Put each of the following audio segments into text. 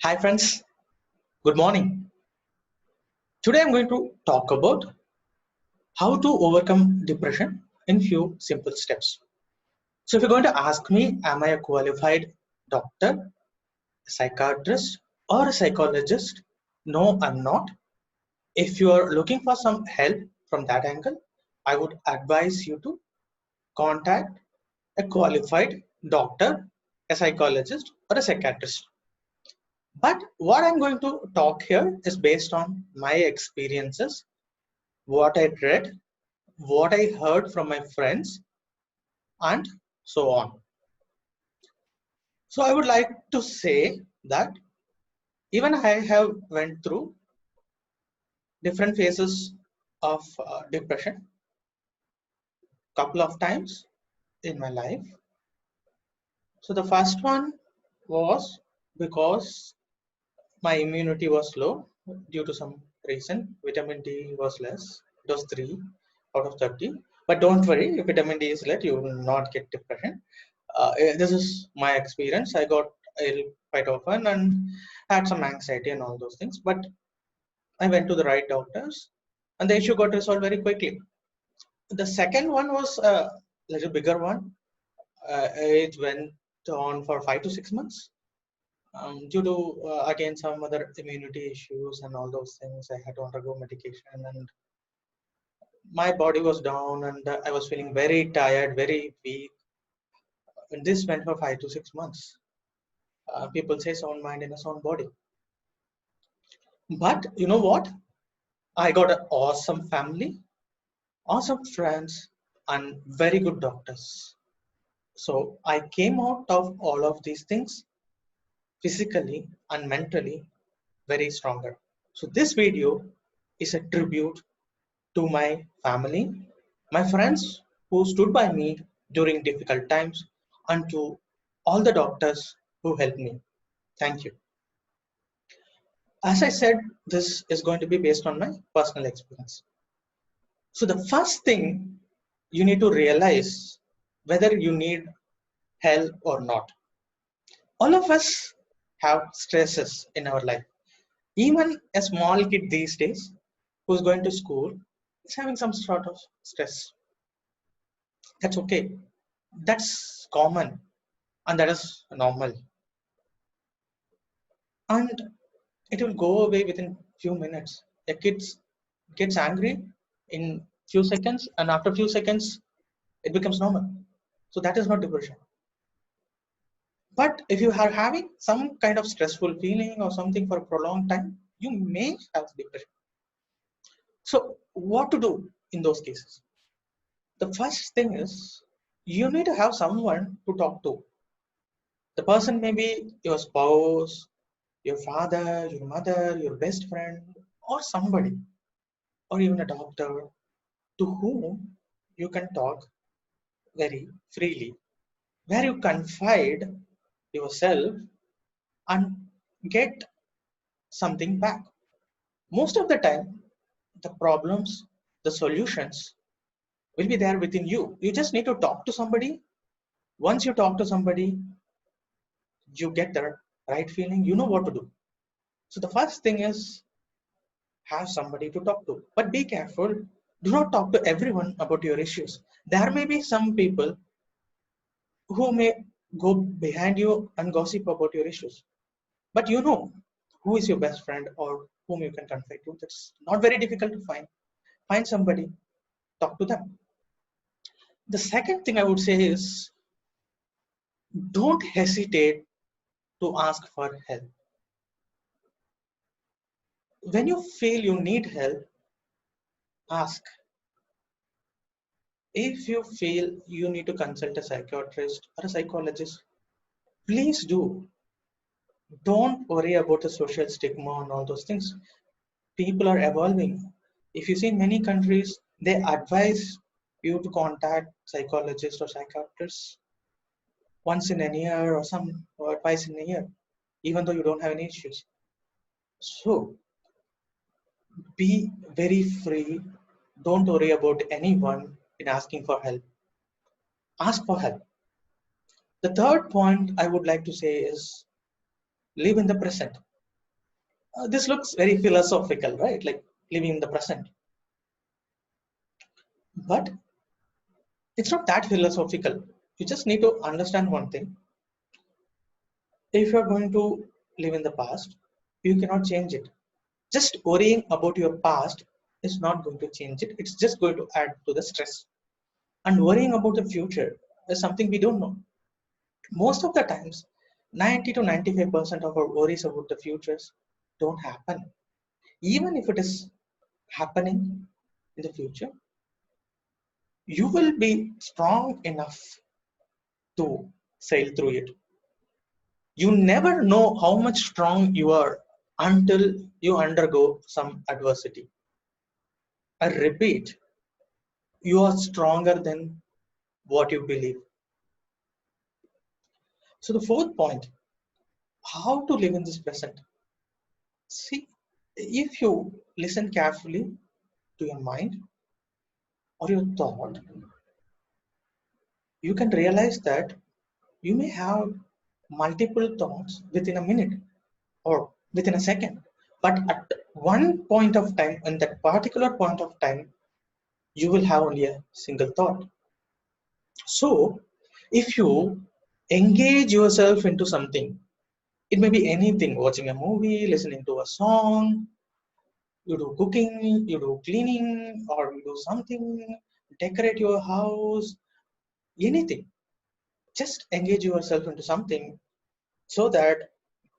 Hi friends, good morning. Today I'm going to talk about how to overcome depression in few simple steps. So if you're going to ask me, am I a qualified doctor, a psychiatrist or a psychologist? No, I'm not. If you are looking for some help from that angle, I would advise you to contact a qualified doctor, a psychologist or a psychiatrist. But what I'm going to talk here is based on my experiences, what I read, what I heard from my friends, and so on. So I would like to say that even I have went through different phases of depression couple of times in my life. So the first one was because my immunity was low due to some reason. Vitamin D was less. It was 3 out of 30. But don't worry, if vitamin D is less, you will not get depression. This is my experience. I got ill quite often and had some anxiety and all those things. But I went to the right doctors and the issue got resolved very quickly. The second one was a little bigger one. It went on for 5 to 6 months. Due to again some other immunity issues and all those things, I had to undergo medication and my body was down and I was feeling very tired, very weak. And this went for 5 to 6 months. People say sound mind in a sound body. But you know what? I got an awesome family, awesome friends, and very good doctors. So I came out of all of these things physically and mentally very stronger. So this video is a tribute to my family, my friends who stood by me during difficult times, and to all the doctors who helped me. Thank you. As I said, this is going to be based on my personal experience. So the first thing you need to realize whether you need help or not. All of us have stresses in our life. Even a small kid these days who's going to school is having some sort of stress. That's okay. That's common and that is normal. And it will go away within few minutes. A kid gets angry in few seconds and after few seconds it becomes normal. So that is not depression. But if you are having some kind of stressful feeling or something for a prolonged time, you may have depression. So what to do in those cases? The first thing is you need to have someone to talk to. The person may be your spouse, your father, your mother, your best friend, or somebody, or even a doctor to whom you can talk very freely, where you confide yourself and get something back. Most of the time, the problems, the solutions will be there within you. You just need to talk to somebody. Once you talk to somebody, you get the right feeling, you know what to do. So the first thing is have somebody to talk to. But be careful, do not talk to everyone about your issues. There may be some people who may go behind you and gossip about your issues. But you know who is your best friend or whom you can confide to. That's not very difficult to find. Find somebody, talk to them. The second thing I would say is don't hesitate to ask for help. When you feel you need help, ask. If you feel you need to consult a psychiatrist or a psychologist, please do. Don't worry about the social stigma and all those things. People are evolving. If you see in many countries, they advise you to contact psychologists or psychiatrists once in a year or twice in a year, even though you don't have any issues. So be very free. Don't worry about anyone in asking for help. Ask for help. The third point I would like to say is live in the present. This looks very philosophical, right? Like living in the present. But it's not that philosophical. You just need to understand one thing. If you're going to live in the past, you cannot change it. Just worrying about your past is not going to change it. It's just going to add to the stress. And worrying about the future is something we don't know. Most of the times, 90 to 95% of our worries about the futures don't happen. Even if it is happening in the future, you will be strong enough to sail through it. You never know how much strong you are until you undergo some adversity. I repeat, you are stronger than what you believe. So, the fourth point, how to live in this present. See, if you listen carefully to your mind or your thought, you can realize that you may have multiple thoughts within a minute or within a second. But at one point of time, in that particular point of time, you will have only a single thought. So, if you engage yourself into something, it may be anything, watching a movie, listening to a song, you do cooking, you do cleaning, or you do something, decorate your house, anything. Just engage yourself into something so that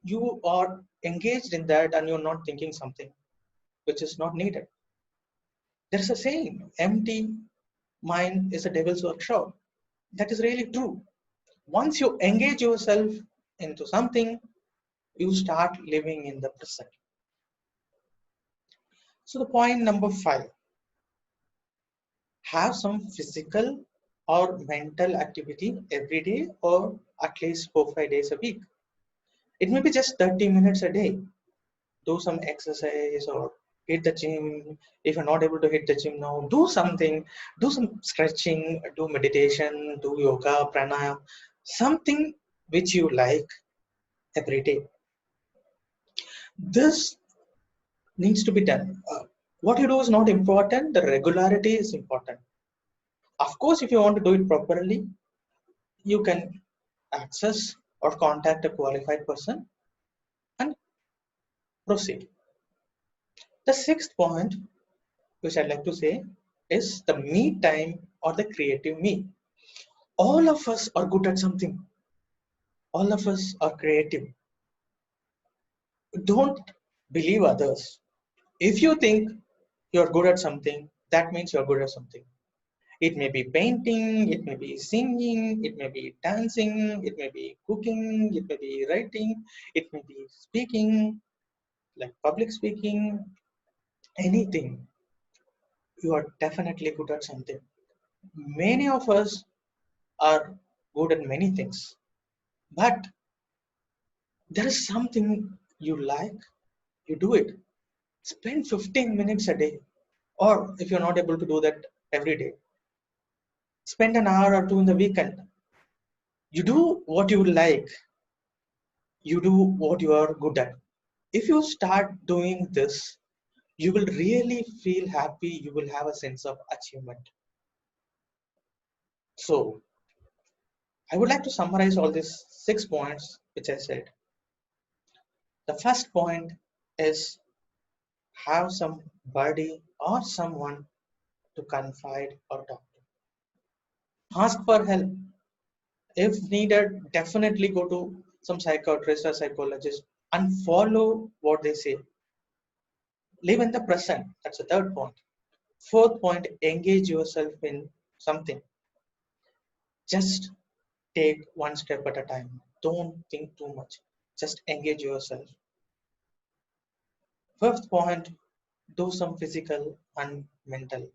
you are engaged in that and you're not thinking something which is not needed. There's a saying, empty mind is a devil's workshop. That is really true. Once you engage yourself into something, you start living in the present. So the point number 5, have some physical or mental activity every day or at least 4 5 days a week. It may be just 30 minutes a day. Do some exercise or hit the gym. If you're not able to hit the gym now, do something, do some stretching, do meditation, do yoga, pranayama, something which you like every day. This needs to be done. What you do is not important, the regularity is important. Of course, if you want to do it properly, you can access or contact a qualified person and proceed. The sixth point, which I'd like to say, is the me time or the creative me. All of us are good at something, all of us are creative. Don't believe others. If you think you're good at something, that means you're good at something. It may be painting, it may be singing, it may be dancing, it may be cooking, it may be writing, it may be speaking, like public speaking, anything. You are definitely good at something. Many of us are good at many things, but there is something you like, you do it. Spend 15 minutes a day, or if you're not able to do that every day, spend an hour or two in the weekend. You do what you like, you do what you are good at. If you start doing this, you will really feel happy, you will have a sense of achievement. So, I would like to summarize all these 6 points which I said. The first point is have somebody or someone to confide or talk to. Ask for help. If needed, definitely go to some psychiatrist or psychologist and follow what they say. Live in the present. That's the third point. Fourth point, engage yourself in something. Just take one step at a time. Don't think too much. Just engage yourself. Fifth point, do some physical and mental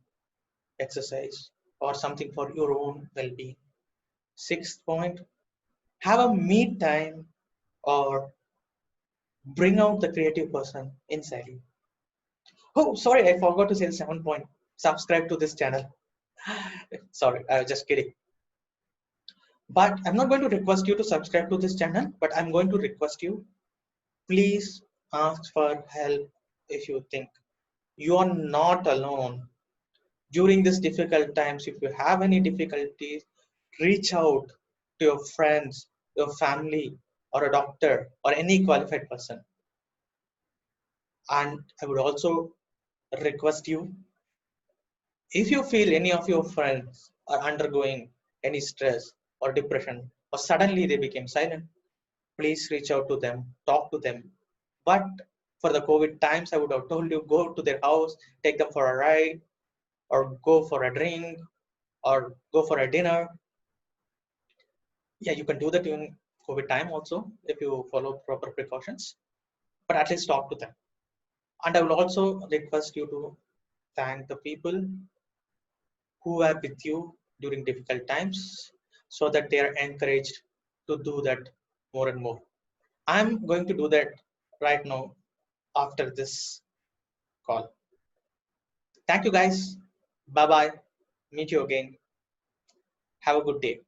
exercise or something for your own well-being. Sixth point, have a me time or bring out the creative person inside you. Oh, sorry, I forgot to say the 7 point. Subscribe to this channel. Sorry, I was just kidding. But I'm not going to request you to subscribe to this channel, but I'm going to request you, please Ask for help if you think you are not alone. During these difficult times, if you have any difficulties, reach out to your friends, your family, or a doctor, or any qualified person. And I would also request you, if you feel any of your friends are undergoing any stress or depression, or suddenly they became silent, please reach out to them, talk to them. But for the COVID times, I would have told you, go to their house, take them for a ride, or go for a drink, or go for a dinner. Yeah, you can do that during COVID time also if you follow proper precautions, but at least talk to them. And I would also request you to thank the people who are with you during difficult times so that they are encouraged to do that more and more. I'm going to do that right now after this call. Thank you guys. Bye bye. Meet you again. Have a good day.